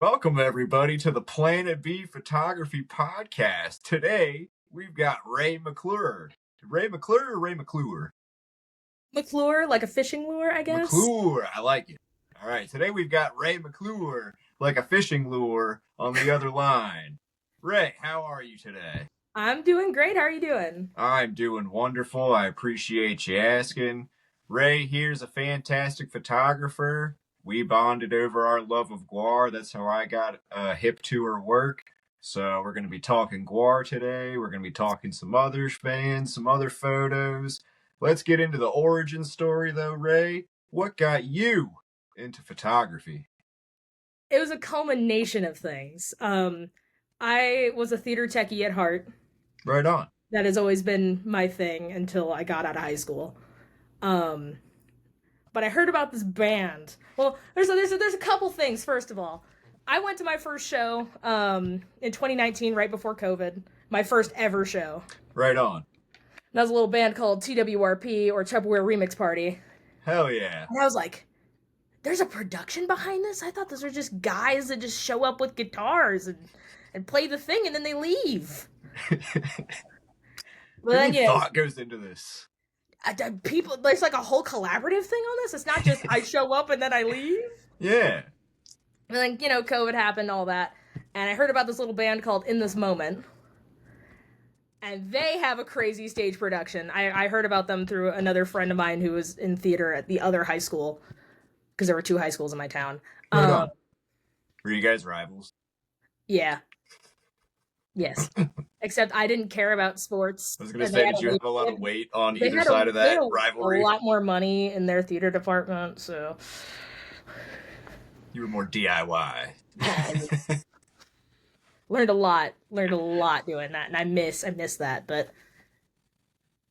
Welcome, everybody, to the Planet B Photography Podcast. Today, we've got Ray McClure. Ray McClure or Ray McClure? McClure, like a fishing lure, I guess? McClure, I like it. All right, today we've got Ray McClure, like a fishing lure, on the other line. Ray, how are you today? I'm doing great. How are you doing? I'm doing wonderful. I appreciate you asking. Ray here's a fantastic photographer. We bonded over our love of Gwar. That's how I got hip to her work. So we're going to be talking Gwar today. We're going to be talking some other bands, some other photos. Let's get into the origin story, though, Ray. What got you into photography? It was a culmination of things. I was a theater techie at heart. Right on. That has always been my thing until I got out of high school. But I heard about this band. Well, there's a couple things. First of all, I went to my first show in 2019, right before COVID. My first ever show. Right on. That was a little band called TWRP, or Tupperware Remix Party. Hell yeah. And I was like, there's a production behind this? I thought those were just guys that just show up with guitars and play the thing and then they leave. But then, thought goes into this? People, there's like a whole collaborative thing on this. It's not just I show up and then I leave. Yeah. And then, COVID happened, all that. And I heard about this little band called In This Moment. And they have a crazy stage production. I heard about them through another friend of mine who was in theater at the other high school. Because there were two high schools in my town. Were you guys rivals? Yeah. Yes. Except I didn't care about sports. I was going to say, did you have a lot of weight on either side of that rivalry? A lot more money in their theater department, so... You were more DIY. Learned a lot doing that, and I miss that, but...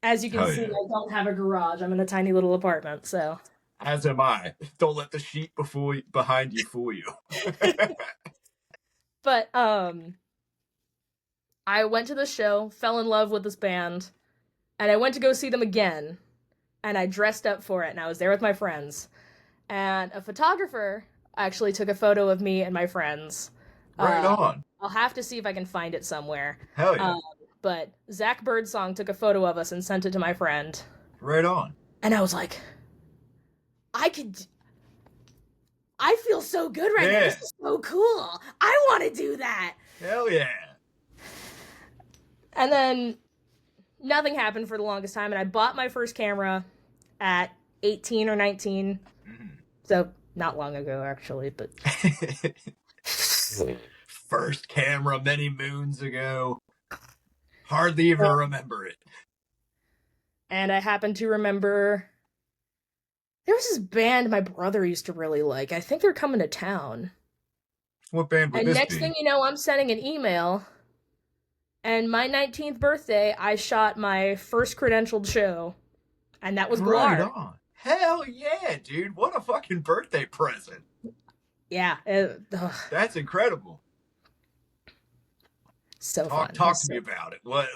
As you can see, I don't have a garage. I'm in a tiny little apartment, so... As am I. Don't let the sheet behind you fool you. But, I went to the show, fell in love with this band, and I went to go see them again, and I dressed up for it, and I was there with my friends. And a photographer actually took a photo of me and my friends. Right on. I'll have to see if I can find it somewhere. Hell yeah. But Zach Birdsong took a photo of us and sent it to my friend. Right on. And I was like, I feel so good right now. This is so cool. I want to do that. Hell yeah. And then nothing happened for the longest time, and I bought my first camera at 18 or 19. Mm-hmm. So not long ago, actually, but... First camera many moons ago. Hardly even remember it. And I happen to remember... There was this band my brother used to really like. I think they're coming to town. What band would this be? And next thing you know, I'm sending an email... And my 19th birthday, I shot my first credentialed show. And that was Gwar. Right on. Hell yeah, dude. What a fucking birthday present. Yeah. That's incredible. So fun. Talk to me about it. What,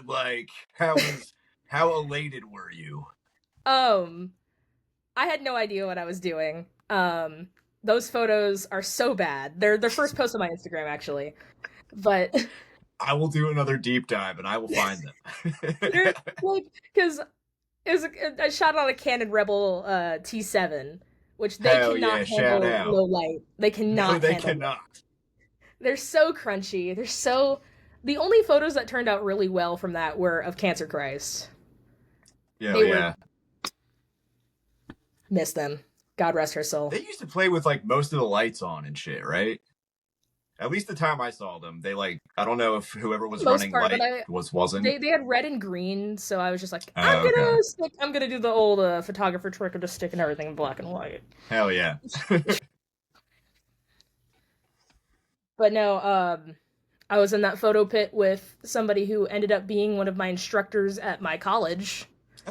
how elated were you? I had no idea what I was doing. Those photos are so bad. They're the first post on my Instagram, actually. But... I will do another deep dive and I will find them. Because I shot on a Canon Rebel T7, which they cannot handle low light. They cannot. No, they cannot. They're so crunchy. The only photos that turned out really well from that were of Cancer Christ. Yeah. Miss them. God rest her soul. They used to play with most of the lights on and shit, right? At least the time I saw them, they I don't know if whoever was running light wasn't. They had red and green, so I was just like, I'm gonna do the old photographer trick of just sticking everything in black and white. Hell yeah. But no, I was in that photo pit with somebody who ended up being one of my instructors at my college.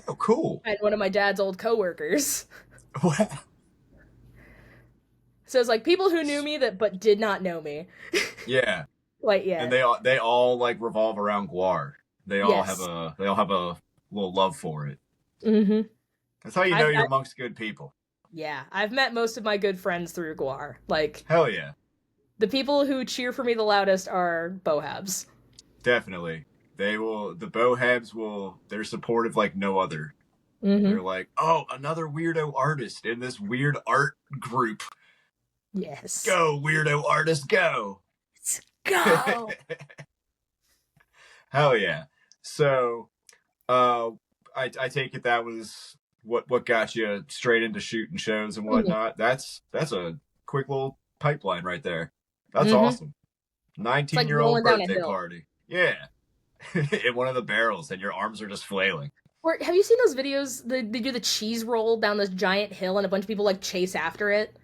Oh, cool. And one of my dad's old coworkers. What? So it's people who knew me but did not know me. Yeah. Yeah. And they all revolve around Gwar. They all have a little love for it. Mm-hmm. That's how you know you're amongst good people. Yeah, I've met most of my good friends through Gwar. Hell yeah. The people who cheer for me the loudest are bohabs. Definitely. They will, the bohabs will, they're supportive like no other. Mm-hmm. They're like, oh, another weirdo artist in this weird art group. Yes. Go, weirdo artist, go. Let's go. Hell yeah. So, uh, I take it that was what got you straight into shooting shows and Mm-hmm. whatnot. That's a quick little pipeline right there. That's Mm-hmm. awesome. It's like 19-year-old rolling down a birthday hill. party. Yeah. In one of the barrels and your arms are just flailing. Or have you seen those videos? They do the cheese roll down this giant hill, and a bunch of people like chase after it.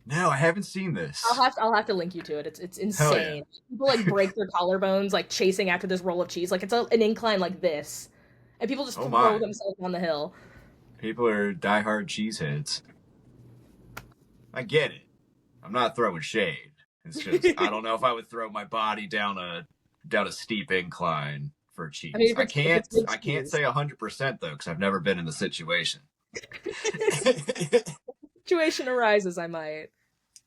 No, I haven't seen this. I'll have to link you to it. It's Hell yeah. insane. People like break their collarbones like chasing after this roll of cheese. Like it's an incline like this, and people just Oh throw my. themselves down the hill. People are diehard cheeseheads. I get it. I'm not throwing shade. It's just I don't know if I would throw my body down a steep incline for cheese. I mean, I if can't it's good I can't cheese. say 100% though because I've never been in the situation. Situation arises, I might.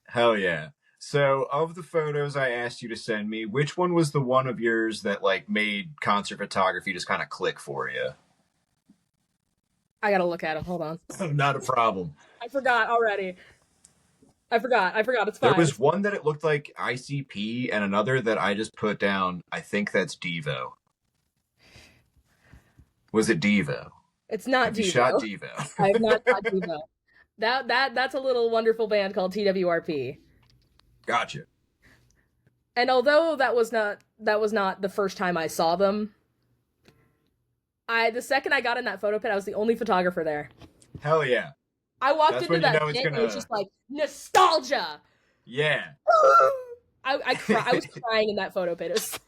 Hell yeah. So, of the photos I asked you to send me, which one was the one of yours that like made concert photography just kind of click for you? I gotta look at him. Hold on. Not a problem. I forgot already. I forgot. It's There fine. was one that it looked like ICP and another that I just put down. I think that's Devo. Was it Devo? It's not Have you Devo. shot Devo? I have not shot Devo. That's a little wonderful band called TWRP. Gotcha. And although that was not the first time I saw them, the second I got in that photo pit, I was the only photographer there. Hell yeah. I walked That's into when you that know it's pit gonna. and it was just like nostalgia. Yeah. I was crying in that photo pit. It was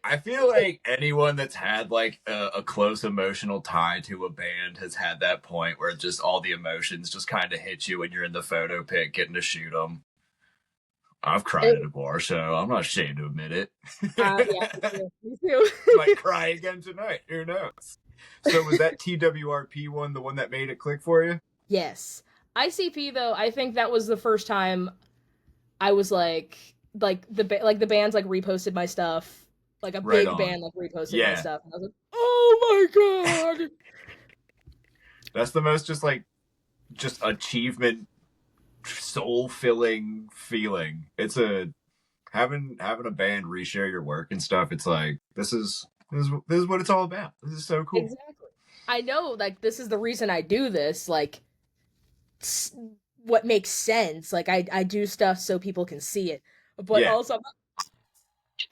I feel like anyone that's had like a close emotional tie to a band has had that point where just all the emotions just kind of hit you when you're in the photo pit getting to shoot them. I've cried at a Gwar show. I'm not ashamed to admit it. Yeah, me too. Might cry again tonight. Who knows? So was that TWRP one the one that made it click for you? Yes. ICP though, I think that was the first time I was like the bands like reposted my stuff. Like a Right big on. band like reposted Yeah. my stuff. And I was like, "Oh my god." That's the most just achievement soul filling feeling. It's having a band reshare your work and stuff. It's like this is what it's all about. This is so cool. Exactly. I know like this is the reason I do this, like what makes sense. Like I do stuff so people can see it. But Yeah. also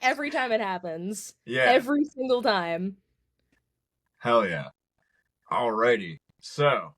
every time it happens. Yeah. Every single time. Hell yeah. Alrighty. So,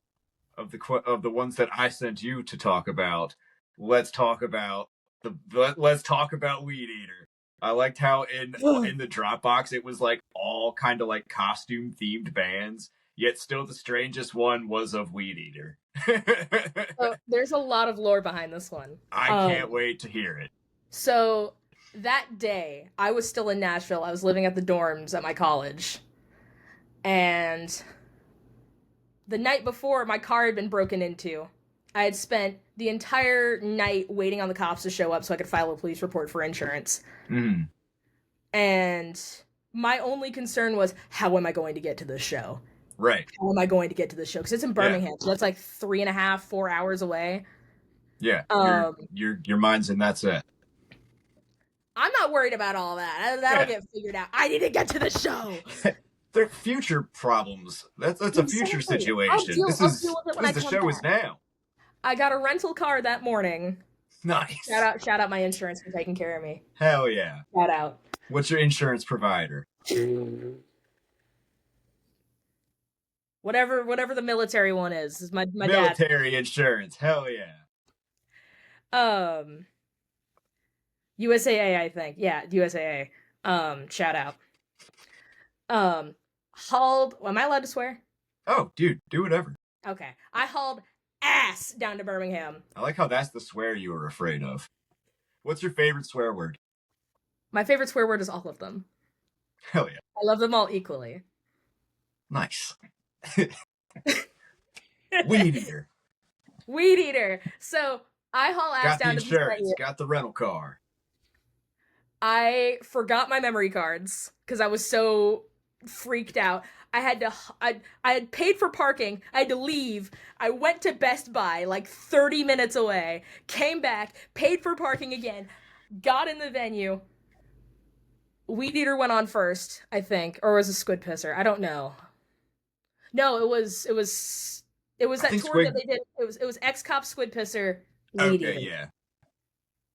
of the ones that I sent you to talk about, let's talk about Weed Eater. I liked how in the Dropbox it was like all kind of like costume themed bands, yet still the strangest one was of Weed Eater. So there's a lot of lore behind this one. I can't wait to hear it. So that day, I was still in Nashville. I was living at the dorms at my college. And the night before, my car had been broken into. I had spent the entire night waiting on the cops to show up so I could file a police report for insurance. Mm. And my only concern was, how am I going to get to this show? Right. How am I going to get to this show? Because it's in Birmingham, so that's like 3.5, 4 hours away. Yeah. Your mind's in that set. I'm not worried about all that. That'll get figured out. I need to get to the show. They're future problems. That's a future situation. This is the show is now. I got a rental car that morning. Nice. Shout out my insurance for taking care of me. Hell yeah. Shout out. What's your insurance provider? Whatever the military one is my military dad. Insurance. Hell yeah. USAA, I think. Yeah, USAA. Shout out. Hauled. Am I allowed to swear? Oh, dude, do whatever. Okay. I hauled ass down to Birmingham. I like how that's the swear you were afraid of. What's your favorite swear word? My favorite swear word is all of them. Hell yeah. I love them all equally. Nice. Weed Eater. Weed Eater. So I haul ass Got the down to this insurance. venue. Got the rental car. I forgot my memory cards because I was so freaked out. I had paid for parking. I had to leave. I went to Best Buy like 30 minutes away. Came back, paid for parking again. Got in the venue. Weed Eater went on first, I think, or was a Squid Pisser. I don't know. No, it was I that think tour that Squid. they did. It was Ex Cop, Squid Pisser, Weed Okay, Eater. yeah.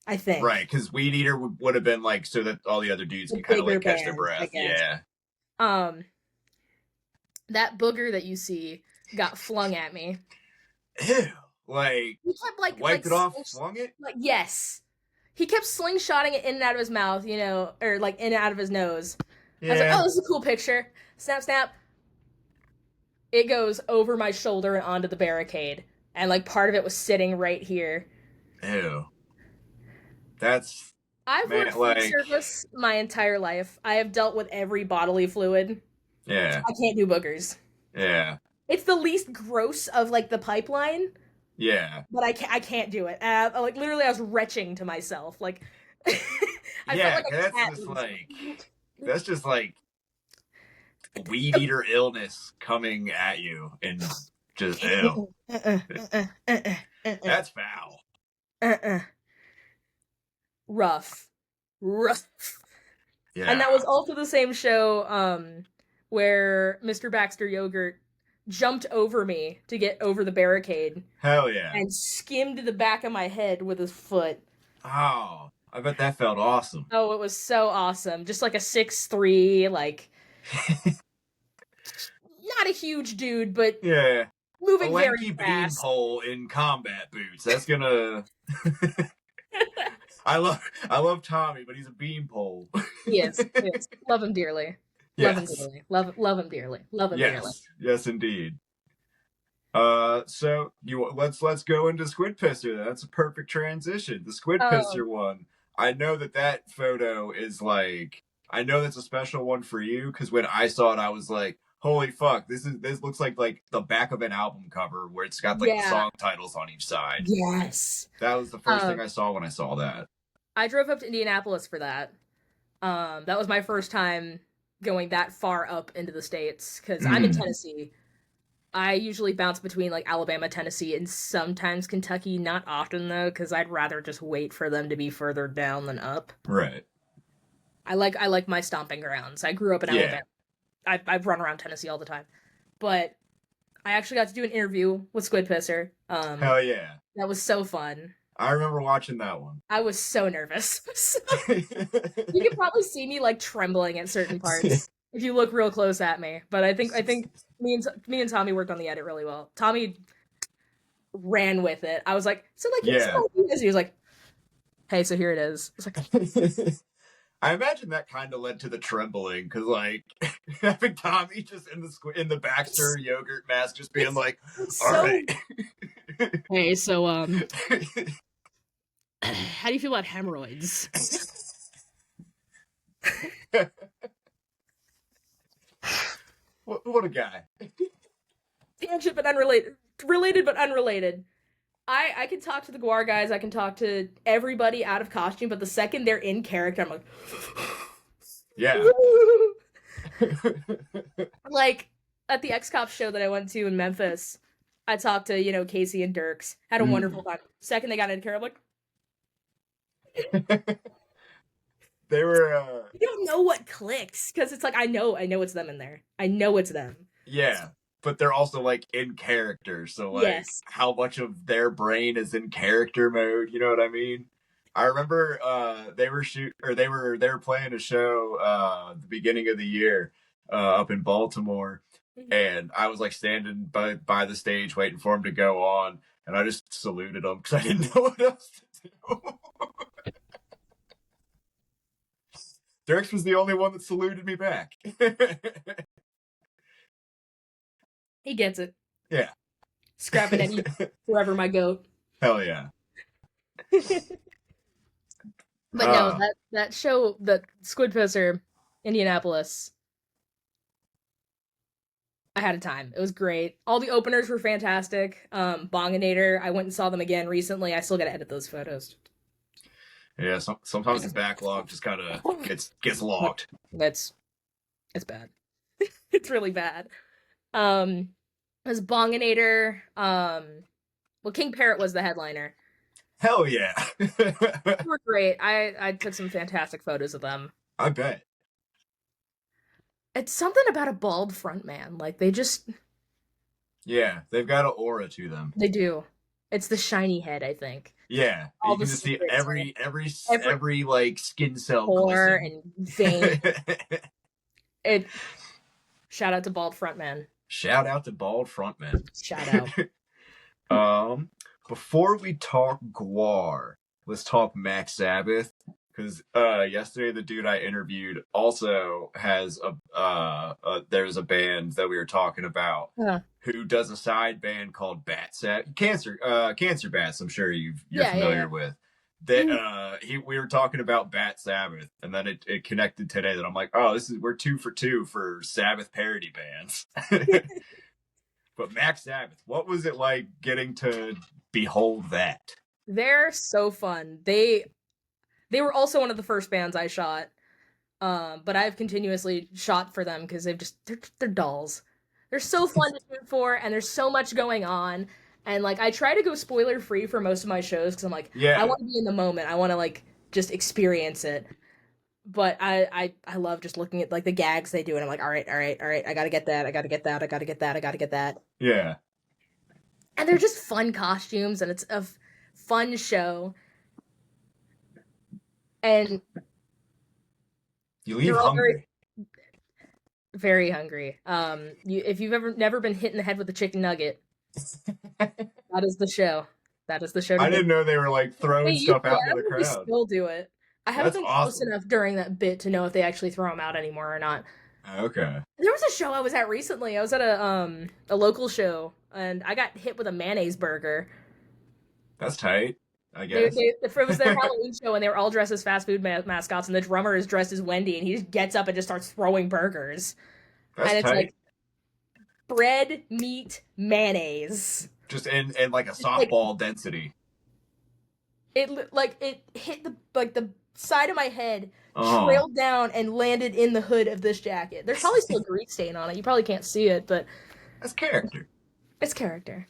I think Right, because Weed Eater would have been like so that all the other dudes the could kind of bigger like catch their band, I breath. guess. Yeah. Um, that booger that you see got flung at me. Ew. Like, He kept wiped it off, flung it? like yes. He kept slingshotting it in and out of his mouth, or like in and out of his nose. I was like, Yeah. oh, this is a cool picture. Snap, snap. It goes over my shoulder and onto the barricade, and like part of it was sitting right here. Ew. That's, I've man, worked food like, service my entire life. I have dealt with every bodily fluid. yeah. I can't do boogers. Yeah. It's the least gross of like the pipeline, Yeah. but I can't do it. Like literally, I was retching to myself. Like I felt Yeah, like 'cause a cat. that's just like Weed Eater illness coming at you and just, ew. That's foul. Rough, rough. And that Yeah. was also the same show where Mr. Baxter Yogurt jumped over me to get over the barricade Hell yeah. and skimmed the back of my head with his foot. Oh, I bet that felt awesome. Oh, it was so awesome. Just like a 6'3", like not a huge dude, but Yeah. A moving very lanky fast. beanpole in combat boots. That's gonna. I love Tommy, but he's a beanpole. He is. He is. Love him dearly. Love him Yes. dearly. Love him dearly. Love him dearly. Yes, indeed. So let's go into Squid Pisser. That's a perfect transition. The Squid Um, Pisser one. I know that photo is like. I know that's a special one for you because when I saw it, I was like, "Holy fuck! This looks like the back of an album cover where it's got like the yeah. song titles on each side." Yes. That was the first thing I saw when I saw that. I drove up to Indianapolis for that. That was my first time going that far up into the States because I'm in Tennessee. I usually bounce between like Alabama, Tennessee, and sometimes Kentucky. Not often though, because I'd rather just wait for them to be further down than up. Right. I like my stomping grounds. I grew up in Yeah. Alabama. I've run around Tennessee all the time, but I actually got to do an interview with Squid Pisser. Hell yeah. That was so fun. I remember watching that one. I was so nervous. You can probably see me like trembling at certain parts if you look real close at me. But I think me and Tommy worked on the edit really well. Tommy ran with it. I was like, so like here's Yeah. some ideas. He was like, hey, so here it is. I was like, I imagine that kind of led to the trembling because, like, having Tommy just in the Baxter yogurt mask, just being like, "All so right." hey, so how do you feel about hemorrhoids? What a guy. Tangent but unrelated. Related but unrelated. I can talk to the Gwar guys, I can talk to everybody out of costume, but the second they're in character, I'm like Yeah. like at the X Cop show that I went to in Memphis, I talked to, Casey and Dirks. Had a wonderful time. Second they got into character, I'm like They were. you don't know what clicks because it's like I know it's them in there. I know it's them. Yeah, but they're also like in character, so like Yes. how much of their brain is in character mode, you know what I mean? I remember they were playing a show at the beginning of the year up in Baltimore, and I was like standing by the stage waiting for him to go on, and I just saluted him because I didn't know what else to do. Dirks was the only one that saluted me back. He gets it. Yeah. Scrapping at you forever, my goat. Hell yeah. But no, that show, the Squid Pisser, Indianapolis. I had a time. It was great. All the openers were fantastic. Bonginator, I went and saw them again recently. I still got to edit those photos. Yeah, sometimes the backlog just kind of gets logged. It's bad. It's really bad. It was Bonginator. Well, King Parrot was the headliner. Hell yeah. They were great. I took some fantastic photos of them. I bet. It's something about a bald front man. Like they just Yeah, they've got an aura to them. they do. It's the shiny head, I think. Yeah, All you the can just see secrets, every like skin cell pore glisten. and vein. It. Shout out to bald front man. Shout out to bald frontman. Shout out. Before we talk Gwar, let's talk Max Sabbath. Because yesterday the dude I interviewed also has there's a band that we were talking about who does a side band called Cancer Bats. I'm sure you're familiar with. That we were talking about Bat Sabbath, and then it connected today that I'm like, oh, we're 2 for 2 for Sabbath parody bands. But Max Sabbath, what was it like getting to behold that? They're so fun. They were also one of the first bands I shot, but I've continuously shot for them because they're dolls. They're so fun to shoot for, and there's so much going on. And like I try to go spoiler free for most of my shows because I'm like, I want to be in the moment. I want to like just experience it. But I love just looking at like the gags they do, and I'm like, all right, I gotta get that, I gotta get that, I gotta get that, I gotta get that. Yeah. And they're just fun costumes, and it's a fun show. And you leave hungry. Very hungry. If you've never been hit in the head with a chicken nugget, that is the show. That is the show. I didn't know they were like throwing stuff out into the crowd. They still do it. I haven't been close enough during that bit to know if they actually throw them out anymore or not. Okay. There was a show I was at recently. I was at a local show, and I got hit with a mayonnaise burger. That's tight. I guess. It was their Halloween show, and they were all dressed as fast food mascots, and the drummer is dressed as Wendy, and he just gets up and just starts throwing burgers. That's and it's tight. like bread, meat, mayonnaise. Just in like a softball density. It hit the side of my head, trailed down, and landed in the hood of this jacket. There's probably still grease stain on it. You probably can't see it, but that's character. It's character.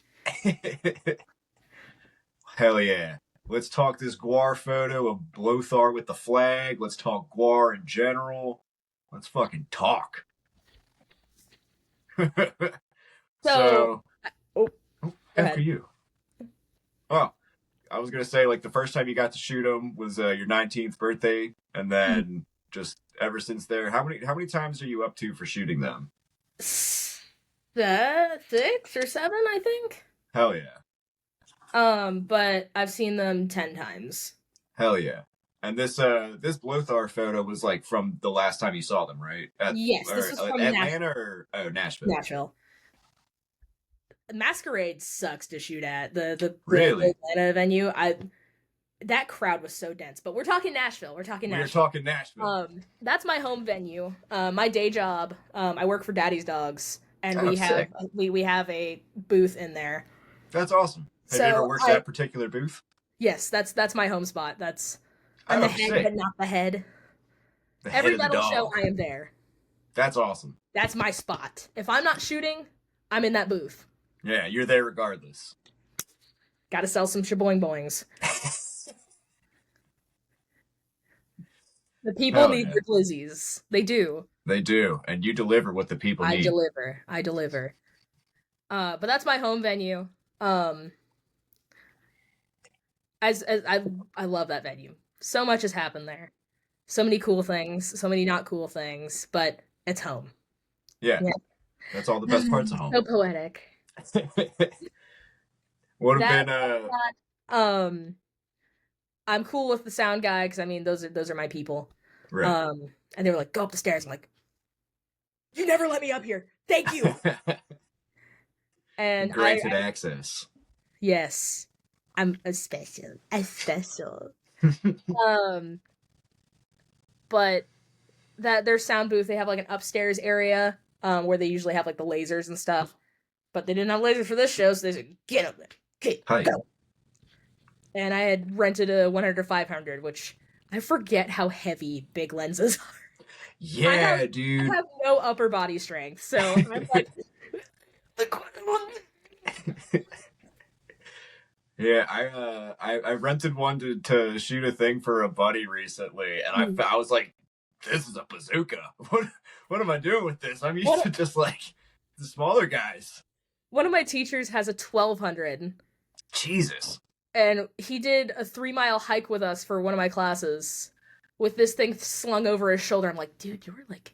Hell yeah. Let's talk this Gwar photo of Blothar with the flag. Let's talk Gwar in general. Let's fucking talk. So after you. Oh, I was gonna say like the first time you got to shoot him was your 19th birthday, and then just ever since there. How many times are you up to for shooting them? 6 or 7, I think. Hell yeah. But I've seen them 10 times. Hell yeah. And this Blothar photo was like from the last time you saw them, right? Yes, this is from Atlanta or Nashville. Nashville. Masquerade sucks to shoot at. The Atlanta venue. That crowd was so dense. But we're talking Nashville. We're talking Nashville. That's my home venue. My day job. I work for Daddy's Dogs, and we have a booth in there. That's awesome. Have you ever worked that particular booth? Yes, that's my home spot. I'm the head, but not the head. Every metal show, I am there. That's awesome. That's my spot. If I'm not shooting, I'm in that booth. Yeah, you're there regardless. Gotta sell some shaboing boings. The people need their glizzies. They do. They do, and you deliver what the people need. I deliver. But that's my home venue. I love that venue. So much has happened there. So many cool things, so many not cool things, but it's home. Yeah. That's all the best parts of home. So poetic. Would have been I'm cool with the sound guy because I mean those are my people. Right. And they were like, go up the stairs. I'm like, you never let me up here. Thank you. And granted access. Yes. I'm a special. But that their sound booth, they have like an upstairs area where they usually have like the lasers and stuff. But they didn't have lasers for this show, so they said, "Get up there, go." And I had rented a 100-500, which I forget how heavy big lenses are. Yeah, dude. I have no upper body strength, so I'm like, Yeah, I rented one to shoot a thing for a buddy recently, and I was like, this is a bazooka. What am I doing with this? I'm used to just like the smaller guys. One of my teachers has a 1200. Jesus. And he did a 3-mile hike with us for one of my classes with this thing slung over his shoulder. I'm like, dude, you're like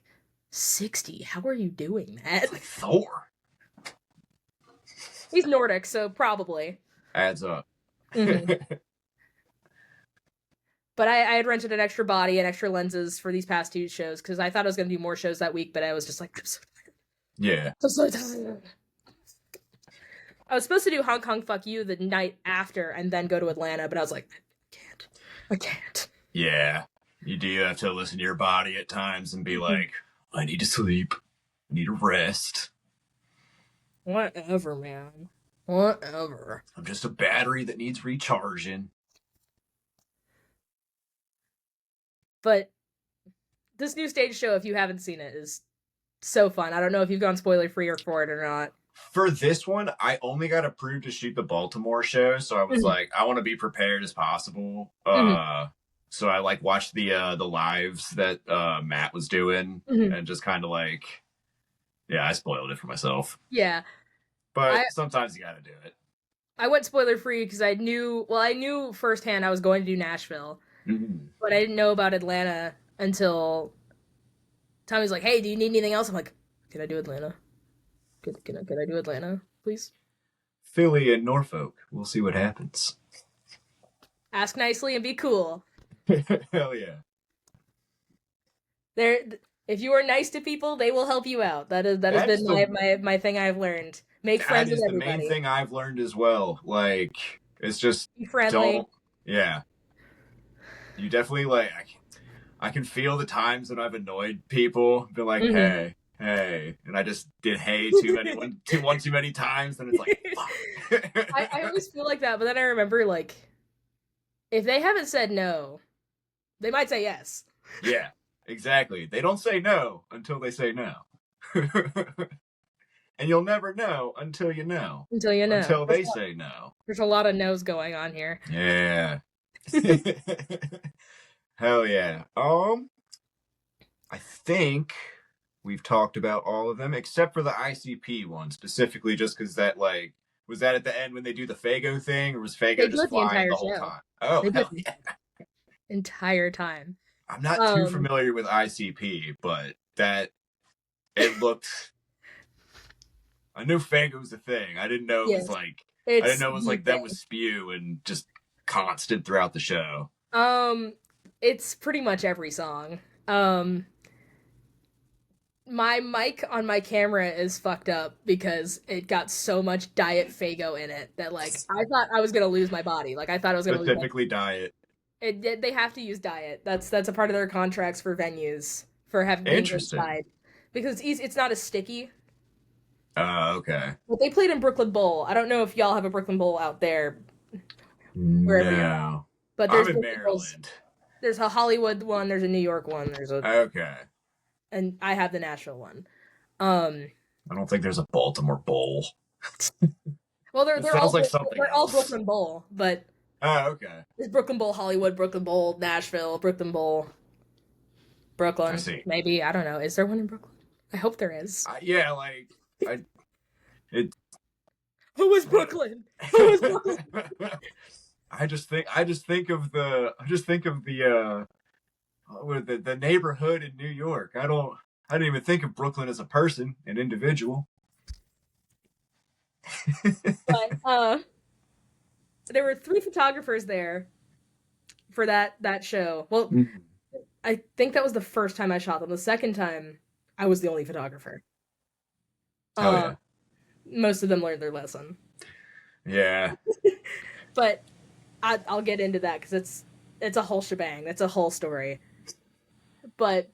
60. How are you doing that? It's like Thor. He's Nordic, so probably. Adds up. Mm-hmm. But I had rented an extra body and extra lenses for these past 2 shows because I thought I was going to do more shows that week, but I was just like, I'm so tired. Yeah. I'm so tired. I was supposed to do Hong Kong Fuck You the night after and then go to Atlanta, but I was like, I can't. Yeah. You do have to listen to your body at times and be like, I need to sleep. I need to rest. Whatever, man. Whatever. I'm just a battery that needs recharging. But this new stage show, if you haven't seen it, is so fun. I don't know if you've gone spoiler free or for it or not. For this one, I only got approved to shoot the Baltimore show, so I was like, I want to be prepared as possible. So I like watched the lives that Matt was doing, and just kind of like, yeah, I spoiled it for myself. Yeah, but sometimes you got to do it. I went spoiler free because I knew firsthand I was going to do Nashville, but I didn't know about Atlanta until Tommy's like, "Hey, do you need anything else?" I'm like, "Can I do Atlanta? Can I do Atlanta, please?" Philly and Norfolk. We'll see what happens. Ask nicely and be cool. Hell yeah. If you are nice to people, they will help you out. That has been my thing I've learned. Make friends with everybody. That is the main thing I've learned as well. Like, it's just be friendly. Yeah. You definitely like. I can feel the times that I've annoyed people. Be like, hey, and I just did one too many times, and it's like, fuck. I always feel like that, but then I remember like, if they haven't said no, they might say yes. Yeah, exactly. They don't say no until they say no. And you'll never know until you know. Until you know. Until they say no. There's a lot of no's going on here. Yeah. Hell yeah. I think we've talked about all of them except for the ICP one specifically, just because that like was that at the end when they do the Fago thing, or was Fago just flying the whole time? Oh, hell yeah. Entire time. I'm not too familiar with ICP, but it looked. I knew Fago was a thing. I didn't know it was like. I didn't know it was like them with spew and just constant throughout the show. It's pretty much every song. My mic on my camera is fucked up because it got so much Diet Fago in it that like I thought I was gonna lose my body. Like I thought I was gonna specifically lose Diet. They have to use Diet. That's a part of their contracts for venues for having interesting because it's not as sticky. Okay. But they played in Brooklyn Bowl. I don't know if y'all have a Brooklyn Bowl out there. Wherever you're at. But there's I'm in Maryland. There's a Hollywood one. There's a New York one. There's a okay. And I have the Nashville one. I don't think there's a Baltimore Bowl. Well, they're all Brooklyn Bowl, but okay. There's Brooklyn Bowl, Hollywood, Brooklyn Bowl, Nashville, Brooklyn Bowl, Brooklyn. I see. Maybe I don't know. Is there one in Brooklyn? I hope there is. Yeah, like Who is Brooklyn? Who is Brooklyn? I just think of the neighborhood in New York. I didn't even think of Brooklyn as a person, an individual. But there were 3 photographers there for that show. Well, I think that was the first time I shot them. The second time, I was the only photographer. Oh yeah. Most of them learned their lesson. Yeah. But I'll get into that because it's a whole shebang. It's a whole story. But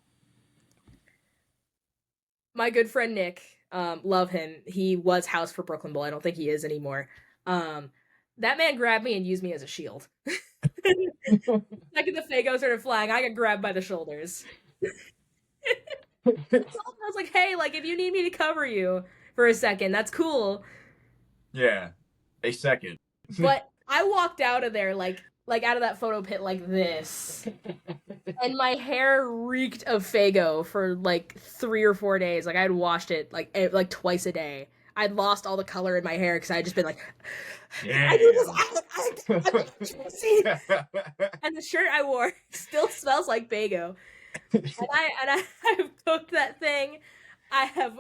my good friend Nick, love him. He was house for Brooklyn Bowl. I don't think he is anymore. That man grabbed me and used me as a shield. Like the Fago started flying, I got grabbed by the shoulders. I was like, hey, like if you need me to cover you for a second, that's cool. Yeah, a second. But I walked out of there like out of that photo pit like this. And my hair reeked of Fago for like 3 or 4 days. Like I'd washed it like twice a day. I'd lost all the color in my hair because I'd just been like, Yeah. I do this. And the shirt I wore still smells like Fago. And I have cooked that thing. I have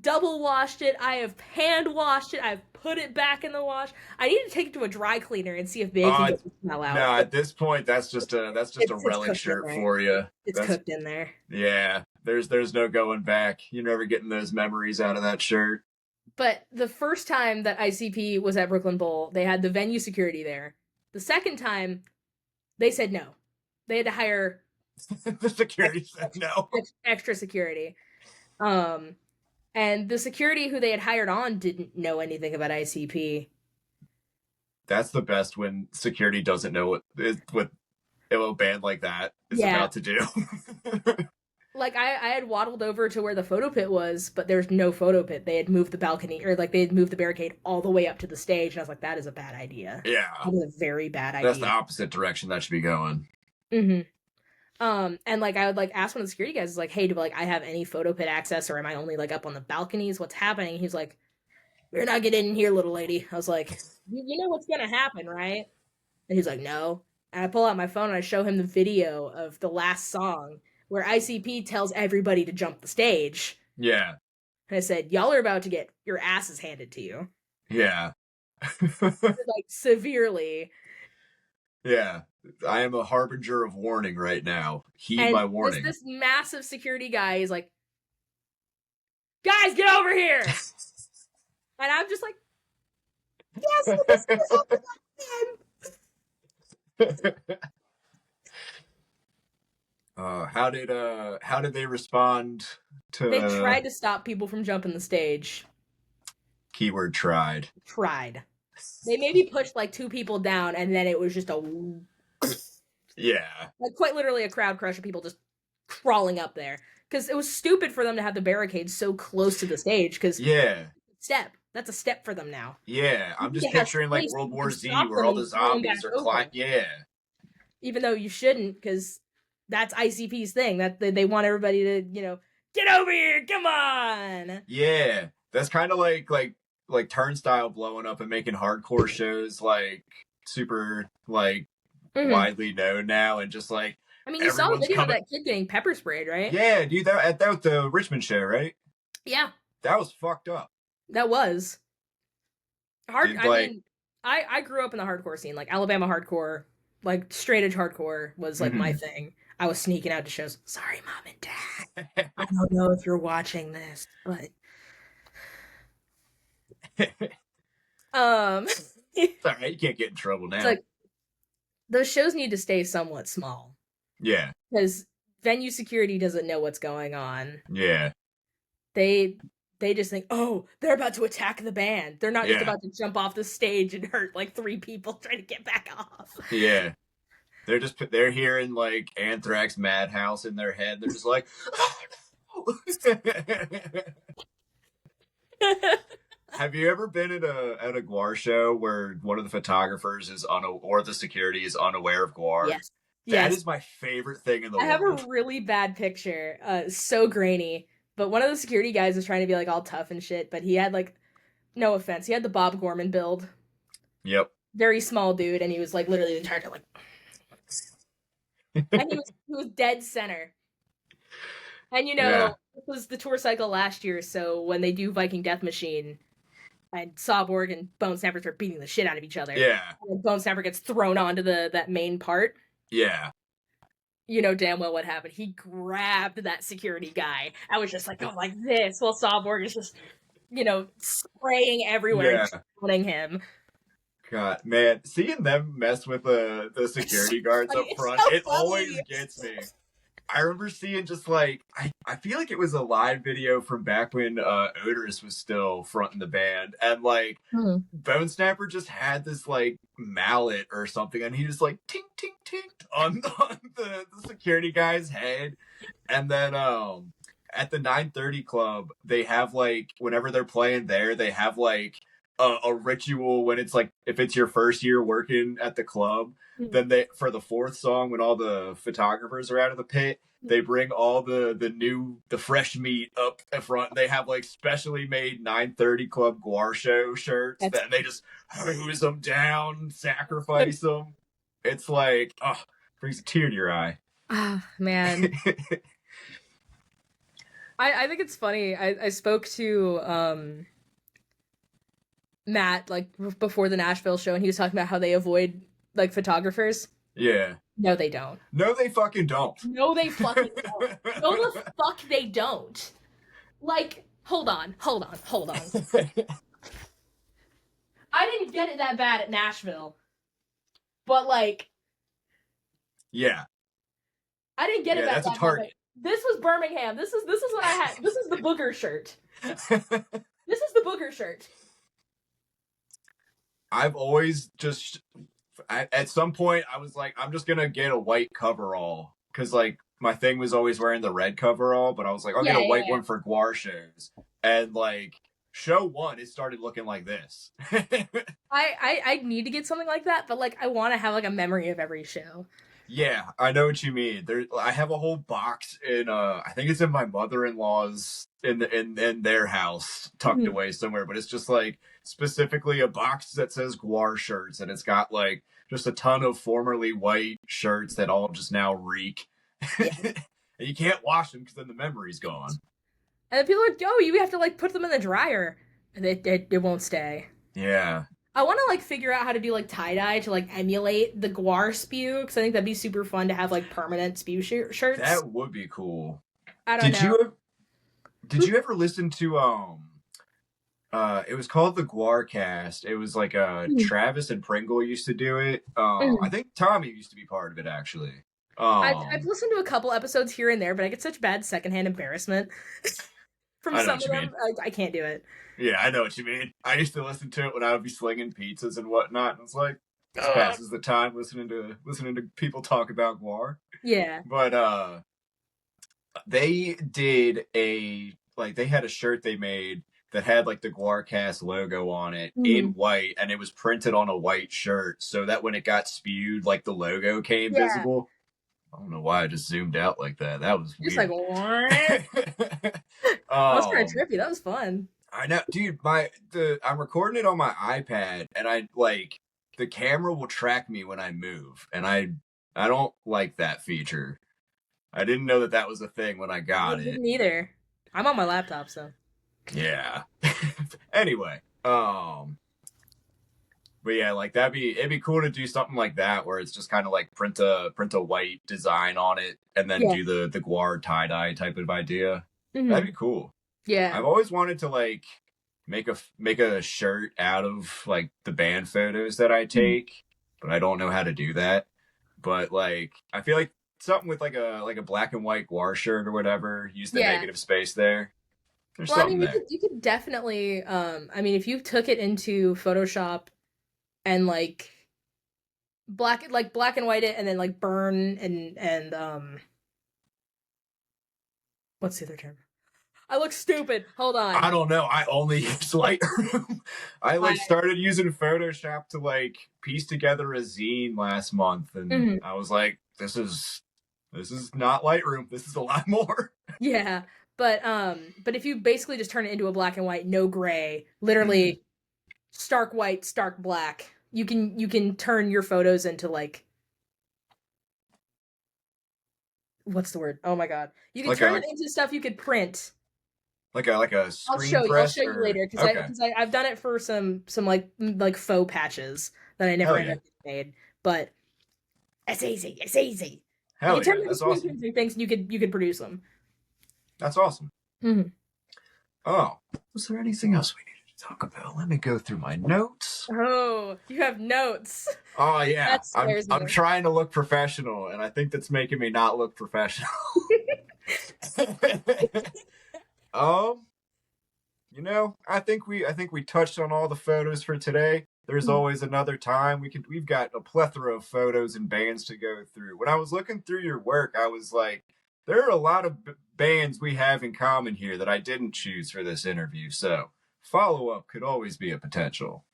double washed it. I have hand washed it. I've put it back in the wash. I need to take it to a dry cleaner and see if they can get the smell out. No, at this point, that's just a relic shirt for you. It's cooked in there. Yeah, there's no going back. You're never getting those memories out of that shirt. But the first time that ICP was at Brooklyn Bowl, they had the venue security there. The second time, they said no. They had to hire the security said no. Extra security. And the security who they had hired on didn't know anything about ICP. That's the best when security doesn't know what a band like that is about to do. Like I had waddled over to where the photo pit was, but there's no photo pit. They had moved the balcony, or like they had moved the barricade all the way up to the stage, and I was like, that is a bad idea. Yeah. That was a very bad idea. That's the opposite direction that should be going. Mm-hmm. And like I would like ask one of the security guys, like, hey, do like I have any photo pit access, or am I only like up on the balconies? What's happening? He's like, you're not getting in here, little lady. I was like, you know what's gonna happen, right? And he's like, no. And I pull out my phone and I show him the video of the last song where ICP tells everybody to jump the stage. Yeah. And I said, y'all are about to get your asses handed to you. Yeah. Like, severely. Yeah. I am a harbinger of warning right now. Heed my warning. This massive security guy is like, guys, get over here! And I'm just like, yes, this is happening. How did they respond to? They tried to stop people from jumping the stage. Keyword tried. Tried. They maybe pushed like 2 people down, and then it was just a yeah, like quite literally a crowd crush of people just crawling up there because it was stupid for them to have the barricades so close to the stage. Because that's a step for them now. Yeah, I'm just picturing like World War Z where all the zombies are climbing. Yeah, even though you shouldn't, because that's ICP's thing. That they want everybody to, get over here, come on. Yeah, that's kind of like Turnstile blowing up and making hardcore shows like super like widely known now, and just like I mean, you saw the video of that kid getting pepper sprayed, right? Yeah, dude, that was the Richmond show, right? Yeah, that was fucked up. That was hard. Dude, I mean, I grew up in the hardcore scene, like Alabama hardcore, like straight edge hardcore was like my thing. I was sneaking out to shows. Sorry, mom and dad. I don't know if you're watching this, but it's all right. You can't get in trouble now. It's like those shows need to stay somewhat small. Yeah, because venue security doesn't know what's going on. Yeah, they just think, oh, they're about to attack the band. They're not just about to jump off the stage and hurt like 3 people trying to get back off. Yeah. They're hearing like Anthrax Madhouse in their head. They're just like, oh, no. Have you ever been at a Gwar show where one of the photographers is or the security is unaware of Gwar? Yes. That is my favorite thing in the world. I have a really bad picture. So grainy. But one of the security guys was trying to be like all tough and shit, but he had like, no offense, he had the Bob Gorman build. Yep. Very small dude, and he was like literally the entire time like and he was dead center. And this was the tour cycle last year, so when they do Viking Death Machine and Sawborg and Bone Snapper start beating the shit out of each other. Yeah. And Bone Snapper gets thrown onto that main part. Yeah. You know damn well what happened. He grabbed that security guy. I was just like, going like this, while Sawborg is just, spraying everywhere and shooting him. God, man, seeing them mess with the security guards up front, it always gets me. I remember seeing just like I feel like it was a live video from back when Odorous was still fronting the band, and like Mhm. Bone Snapper just had this like mallet or something, and he just like tink tink tink on the security guy's head, and then at the 9:30 club they have like whenever they're playing there they have like a ritual when it's like if it's your first year working at the club, then they for the fourth song when all the photographers are out of the pit, they bring all the fresh meat up in front, and they have like specially made 9:30 club Gwar show shirts that they just hose them down, sacrifice them. It's like brings a tear to your eye. Ah, man. I think it's funny. I spoke to Matt like before the Nashville show, and he was talking about how they avoid like photographers. Yeah. No, they don't. No, they fucking don't. No, they fucking don't. No, the fuck they don't. Like, hold on. I didn't get it that bad at Nashville, but like, yeah, I didn't get it that that's bad. a target. This was Birmingham. This is what I had. This is the Booker shirt. This is the Booker shirt. I've always just at some point I was like, I'm just gonna get a white coverall because like my thing was always wearing the red coverall, but I was like, I'll get a white one for Gwar shows, and like show one, it started looking like this. I need to get something like that, but like I want to have like a memory of every show. Yeah, I know what you mean. I have a whole box in I think it's in my mother-in-law's in their house tucked away somewhere, but it's just like specifically a box that says Gwar shirts, and it's got like just a ton of formerly white shirts that all just now reek. Yeah. And you can't wash them because then the memory's gone. And then people are like, "Oh, you have to like put them in the dryer, and it won't stay." Yeah. I want to like figure out how to do like tie dye to like emulate the Gwar spew, because I think that'd be super fun to have like permanent spew shirts. That would be cool. I don't know. Did you ever listen to it was called the Gwar Cast. It was like Travis and Pringle used to do it. I think Tommy used to be part of it actually. I've listened to a couple episodes here and there, but I get such bad secondhand embarrassment from some of them. I can't do it. Yeah, I know what you mean. I used to listen to it when I would be slinging pizzas and whatnot, and it's like this passes the time listening to people talk about Gwar. Yeah. But they did they had a shirt they made that had like the Gwarcast logo on it in white, and it was printed on a white shirt so that when it got spewed, like the logo came visible. I don't know why I just zoomed out like that. That was weird. Just like what? That was kind of trippy. That was fun. I know, dude. I'm recording it on my iPad, and I like the camera will track me when I move, and I don't like that feature. I didn't know that was a thing when I got it. Didn't either. I'm on my laptop, so. Yeah. Anyway, but yeah, like it'd be cool to do something like that where it's just kind of like print a white design on it and then do the Gwar tie dye type of idea. That'd be cool. Yeah. I've always wanted to like make a shirt out of like the band photos that I take, but I don't know how to do that. But like I feel like something with like a black and white Gwar shirt or whatever, use the negative space there. Well, I mean, you could definitely I mean, if you took it into Photoshop and like black and white it and then like burn and what's the other term? I look stupid. Hold on. I don't know. I only use Lightroom. I started using Photoshop to like piece together a zine last month, and I was like, this is not Lightroom. This is a lot more. Yeah. But if you basically just turn it into a black and white, no gray, literally stark white, stark black, you can turn your photos into like, what's the word? Oh my god. You can like turn it into stuff you could print. Like a screen press? I'll show you later because I've done it for some like faux patches that I never ended up made. But it's easy. It's easy. Hell you can turn that's awesome. Things and you could produce them. That's awesome. Oh, was there anything else we needed to talk about? Let me go through my notes. Oh, you have notes. Oh yeah, That scares I'm me. trying to look professional, and I think that's making me not look professional. um, I think we touched on all the photos for today. There's always another time. We've got a plethora of photos and bands to go through. When I was looking through your work, I was like, there are a lot of bands we have in common here that I didn't choose for this interview. So follow up could always be a potential.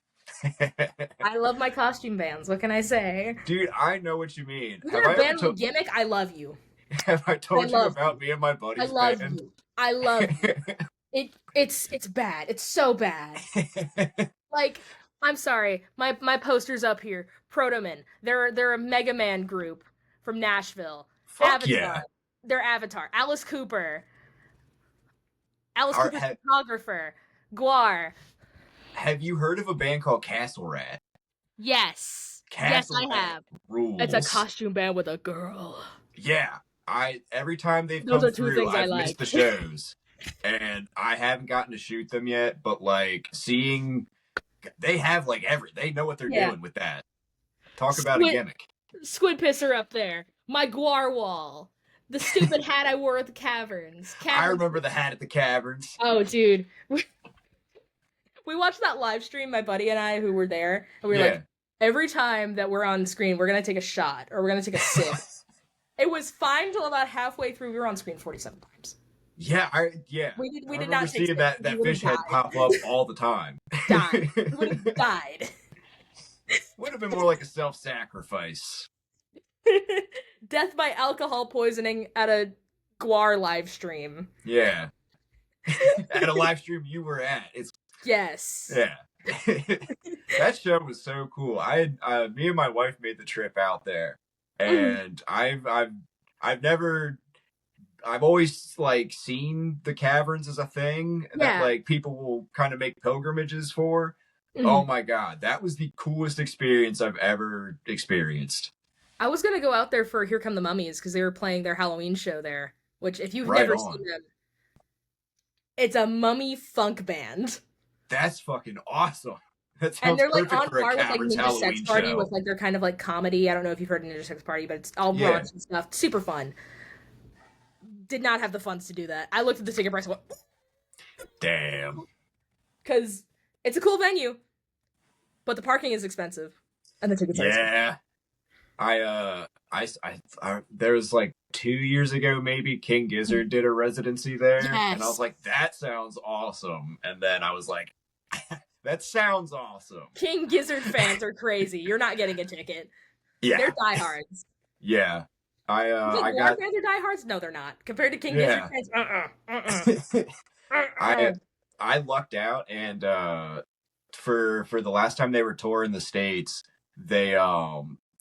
I love my costume bands. What can I say? Dude, I know what you mean. You're a band with a gimmick. I love you. Have I told you love about you. me and my I buddy's love band? you. I love you. It's bad. It's so bad. Like, I'm sorry. My poster's up here. Protoman. They're a Mega Man group from Nashville. Fuck Avatar. yeah. They're Avatar. Alice Cooper's Are- photographer. Gwar. Have you heard of a band called Castle Rat? Yes. Castle yes, I have. Rules. It's a costume band with a girl. Yeah. Every time they've Those come are two through, things I I've like. missed the shows. And I haven't gotten to shoot them yet, but like seeing they have like they know what they're doing with that. Talk about a gimmick. Squid pisser up there. My Gwar wall. The stupid hat I wore at the caverns. I remember the hat at the caverns. Oh, dude. We watched that live stream, my buddy and I, who were there, and we were like, every time that we're on screen, we're going to take a shot, or we're going to take a sip. It was fine till about halfway through. We were on screen 47 times. Yeah, We did not see that fish head pop up all the time. Died. We would have died. Would have been more like a self-sacrifice. Death by alcohol poisoning at a Gwar live stream. Yeah. At a live stream you were at. Yes. Yeah. That show was so cool. Me and my wife made the trip out there, and I've always like seen the caverns as a thing that like people will kind of make pilgrimages for. Oh my god, that was the coolest experience I've ever experienced. I was gonna go out there for Here Come the Mummies because they were playing their Halloween show there, which if you've never seen them, it's a mummy funk band. That's fucking awesome. That sounds and they're like perfect on for a par with like Caverns Ninja Halloween Sex Party show. with like their kind of like comedy. I don't know if you've heard of Ninja Sex Party, but it's all raunchy and stuff. Super fun. Did not have the funds to do that. I looked at the ticket price and went, damn. Because it's a cool venue, but the parking is expensive. And the tickets are expensive. There was like 2 years ago, maybe King Gizzard did a residency there. Yes. And I was like, that sounds awesome. And then I was like, that sounds awesome. King Gizzard fans are crazy. You're not getting a ticket. Yeah. They're diehards. Yeah. I got fans are diehards? No, they're not. Compared to King Gizzard fans, I lucked out, and for the last time they were touring the States, they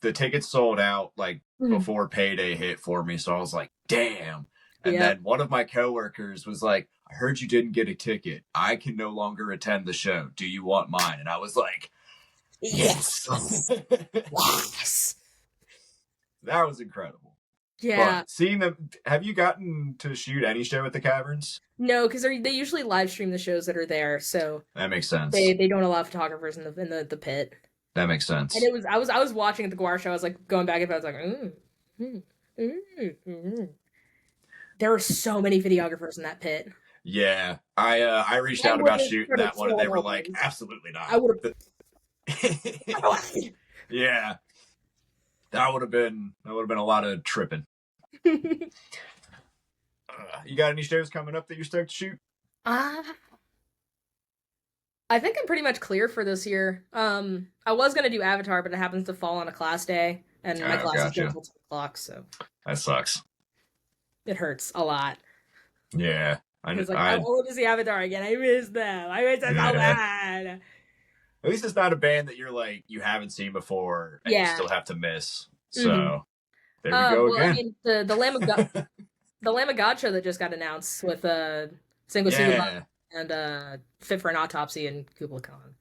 the tickets sold out like before payday hit for me, so I was like, damn. And then one of my coworkers was like, I heard you didn't get a ticket. I can no longer attend the show. Do you want mine? And I was like, yes. Yes. That was incredible. Yeah. But seeing them, have you gotten to shoot any show at the Caverns? No, because they usually live stream the shows that are there, so that makes sense. They don't allow photographers in the pit. That makes sense. And it was I was watching at the Gwar show. I was like going back and I was like, There were so many videographers in that pit. Yeah, I reached out about shooting that one, and they were like, "Absolutely not." I would have. Yeah, that would have been a lot of tripping. You got any shows coming up that you're stoked to shoot? I think I'm pretty much clear for this year. I was gonna do Avatar, but it happens to fall on a class day, and my class is until 2 o'clock, so that sucks. It hurts a lot. Yeah, I want to see Avatar again. I miss them. I miss them so bad. At least it's not a band that you're like you haven't seen before and you still have to miss. So there we go again. I mean, the Lamb of God, the Lamb of God show that just got announced with Single and Fit for an Autopsy and Kubla Khan.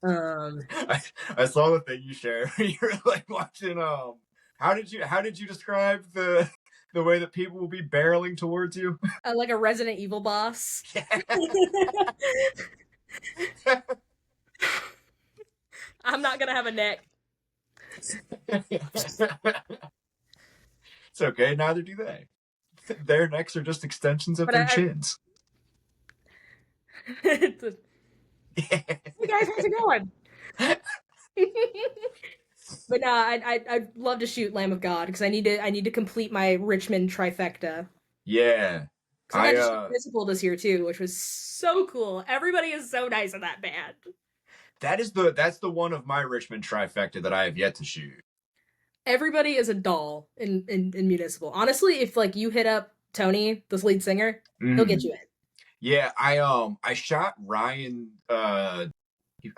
I saw the thing you shared. You were like watching. How did you describe the way that people will be barreling towards you? Like a Resident Evil boss. I'm not gonna have a neck. It's okay, neither do they. Their necks are just extensions of But their chins. Hey guys, how's it going? But no, I'd love to shoot Lamb of God because I need to complete my Richmond trifecta. Yeah. So I got to shoot Municipal this year too, which was so cool. Everybody is so nice in that band. That's the one of my Richmond trifecta that I have yet to shoot. Everybody is a doll in Municipal. Honestly, if like you hit up Tony, the lead singer, he'll get you in. Yeah, I shot Ryan. I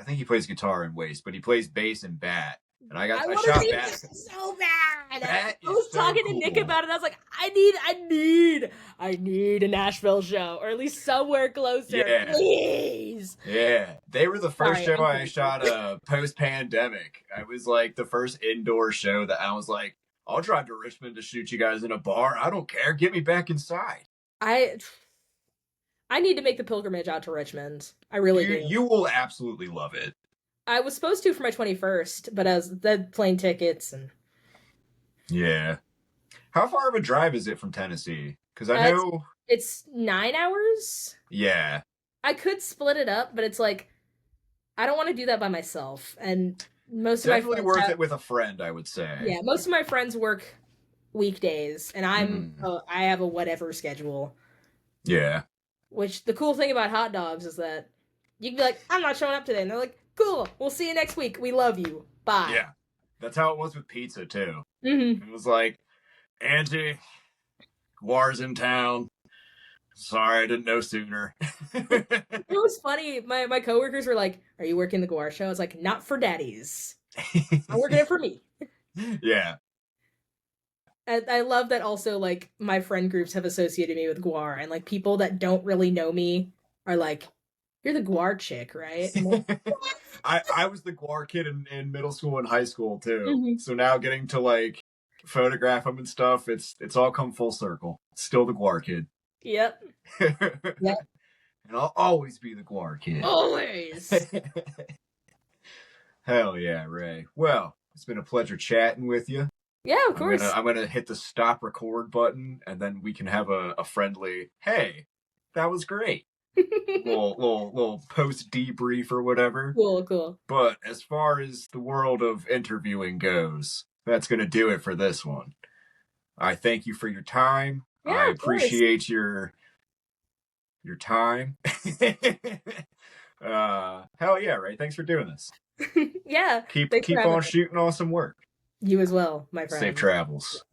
think he plays guitar in Waste, but he plays bass and bat. And I shot Bat so bad. Bat I was talking to Nick about it. I was like, I need a Nashville show, or at least somewhere closer, yeah. please. Yeah, they were the first show I shot post pandemic. I was like the first indoor show that I was like, I'll drive to Richmond to shoot you guys in a bar. I don't care. Get me back inside. I need to make the pilgrimage out to Richmond. I really do. You will absolutely love it. I was supposed to for my 21st, but as the plane tickets and yeah. How far of a drive is it from Tennessee? Because I know it's 9 hours. Yeah. I could split it up, but it's like I don't want to do that by myself. And most definitely of my friends worth it with a friend, I would say. Yeah, most of my friends work weekdays, and I have a whatever schedule. Yeah. Which the cool thing about hot dogs is that you can be like, I'm not showing up today, and they're like, cool, we'll see you next week. We love you. Bye. Yeah. That's how it was with pizza, too. Mm-hmm. It was like, Auntie, Gwar's in town. Sorry, I didn't know sooner. It was funny. My coworkers were like, are you working the Gwar show? I was like, not for daddies. I'm working it for me. Yeah. I love that also, like, my friend groups have associated me with Gwar, and, like, people that don't really know me are like, you're the Gwar chick, right? I was the Gwar kid in middle school and high school, too. Mm-hmm. So now getting to, like, photograph them and stuff, it's all come full circle. Still the Gwar kid. Yep. Yep. And I'll always be the Gwar kid. Always. Hell yeah, Ray. Well, it's been a pleasure chatting with you. Yeah, of course. I'm gonna hit the stop record button, and then we can have a friendly, hey, that was great. little post debrief or whatever. Cool. But as far as the world of interviewing goes, that's gonna do it for this one. I thank you for your time. Yeah, I appreciate your time. Hell yeah, Ray. Thanks for doing this. Yeah. Keep on shooting awesome work. You as well, my friend. Safe travels.